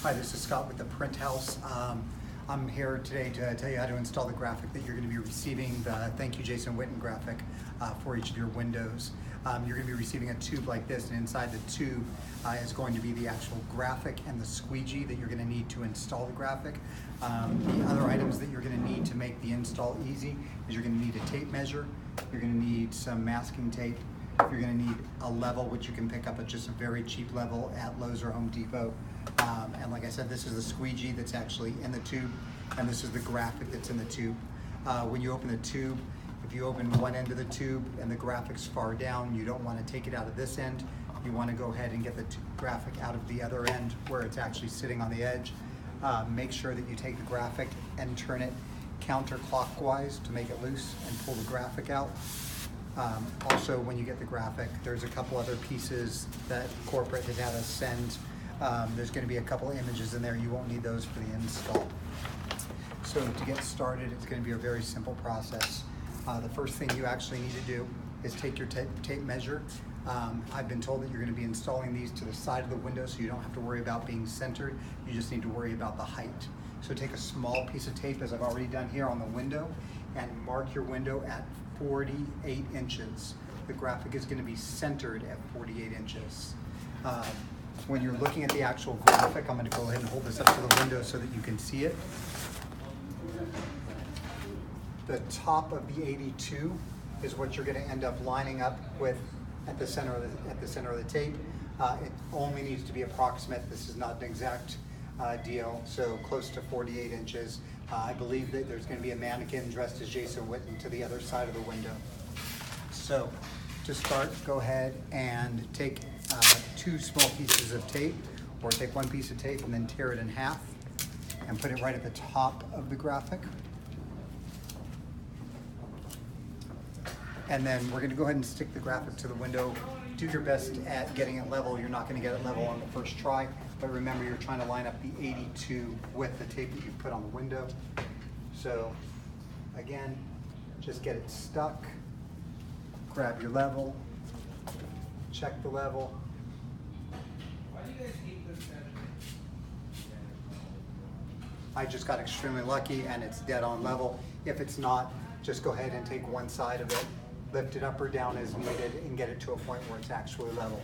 Hi, this is Scott with the Print House. I'm here today to tell you how to install the graphic that you're going to be receiving, the Thank You Jason Witten graphic for each of your windows. You're going to be receiving a tube like this, and inside the tube is going to be the actual graphic and the squeegee that you're going to need to install the graphic. The other items that you're going to need to make the install easy is you're going to need a tape measure, you're going to need some masking tape, you're going to need a level, which you can pick up at just a very cheap level at Lowe's or Home Depot. And like I said, this is the squeegee that's actually in the tube, and this is the graphic that's in the tube. When you open the tube, if you open one end of the tube and the graphic's far down, you don't want to take it out of this end. You want to go ahead and get the graphic out of the other end where it's actually sitting on the edge. Make sure that you take the graphic and turn it counterclockwise to make it loose and pull the graphic out. Also, when you get the graphic, there's a couple other pieces that corporate has had us send. There's going to be a couple images in there. You won't need those for the install. So to get started, it's going to be a very simple process. The first thing you actually need to do is take your tape measure. I've been told that you're going to be installing these to the side of the window, so you don't have to worry about being centered. You just need to worry about the height. So take a small piece of tape, as I've already done here on the window, and mark your window at 48 inches. The graphic is going to be centered at 48 inches. When you're looking at the actual graphic, I'm going to go ahead and hold this up to the window so that you can see it. The top of the 82 is what you're going to end up lining up with at the center of the tape. It only needs to be approximate. This is not an exact deal, so close to 48 inches. I believe that there's going to be a mannequin dressed as Jason Witten to the other side of the window. So to start, go ahead and take 2 small pieces of tape, or take 1 piece of tape and then tear it in half and put it right at the top of the graphic. And then we're going to go ahead and stick the graphic to the window. Do your best at getting it level. You're not going to get it level on the first try, but remember, you're trying to line up the 82 with the tape that you put on the window. So again, just get it stuck, grab your level, check the level. I just got extremely lucky and it's dead on level. If it's not, just go ahead and take one side of it, lift it up or down as needed, and get it to a point where it's actually level.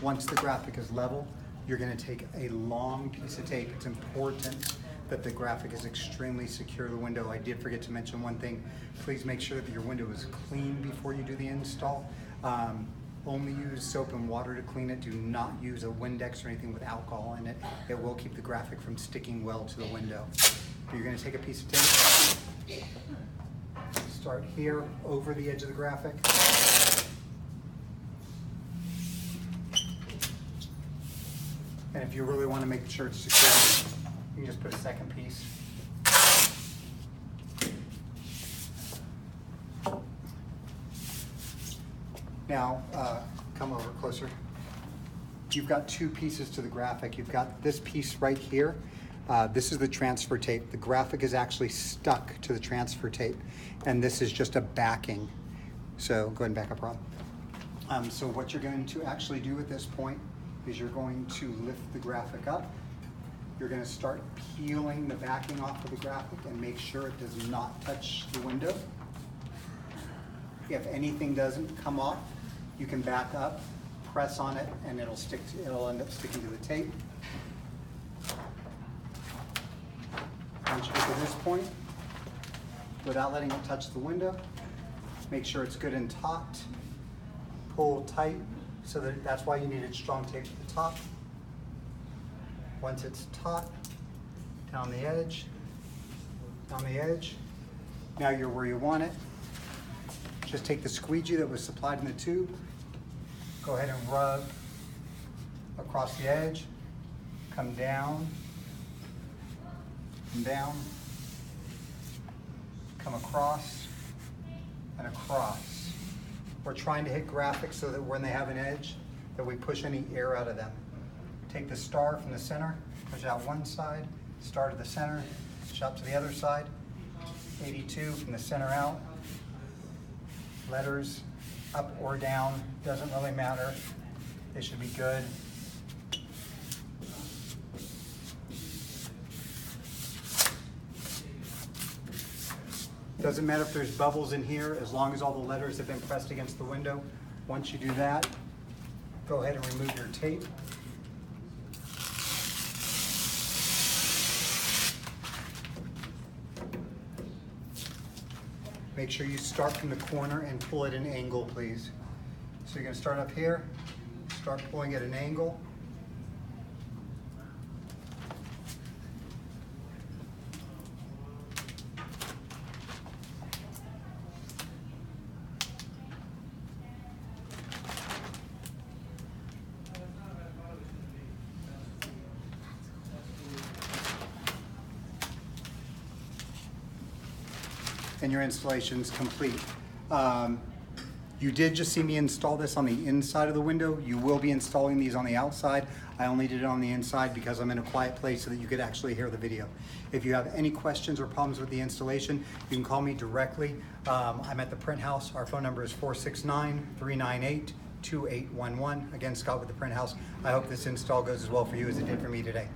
Once the graphic is level, you're going to take a long piece of tape. It's important that the graphic is extremely secure to the window. I did forget to mention one thing. Please make sure that your window is clean before you do the install. Only use soap and water to clean it. Do not use a Windex or anything with alcohol in it. It will keep the graphic from sticking well to the window. You're going to take a piece of tape, start here over the edge of the graphic, and if you really want to make sure it's secure, you can just put a second piece. Now, come over closer. You've got 2 pieces to the graphic. You've got this piece right here. This is the transfer tape. The graphic is actually stuck to the transfer tape, and this is just a backing. So go ahead and back up, Rob. So what you're going to actually do at this point is you're going to lift the graphic up. You're going to start peeling the backing off of the graphic and make sure it does not touch the window. If anything doesn't come off, you can back up, press on it, and it'll end up sticking to the tape. Once you get to this point, without letting it touch the window, make sure it's good and taut. Pull tight, so that's why you needed strong tape at the top. Once it's taut, down the edge. Now you're where you want it. Just take the squeegee that was supplied in the tube, go ahead and rub across the edge, come down, come across, and across. We're trying to hit graphics so that when they have an edge, that we push any air out of them. Take the star from the center, push out one side, star to the center, push out to the other side, 82 from the center out. Letters up or down, doesn't really matter. They should be good. Doesn't matter if there's bubbles in here, as long as all the letters have been pressed against the window. Once you do that, go ahead and remove your tape. Make sure you start from the corner and pull at an angle, please. So you're going to start up here, start pulling at an angle. And your installation's complete. You did just see me install this on the inside of the window. You will be installing these on the outside. I only did it on the inside because I'm in a quiet place so that you could actually hear the video. If you have any questions or problems with the installation, you can call me directly. I'm at the print house. Our phone number is 469-398-2811. Again, Scott with the print house. I hope this install goes as well for you as it did for me today.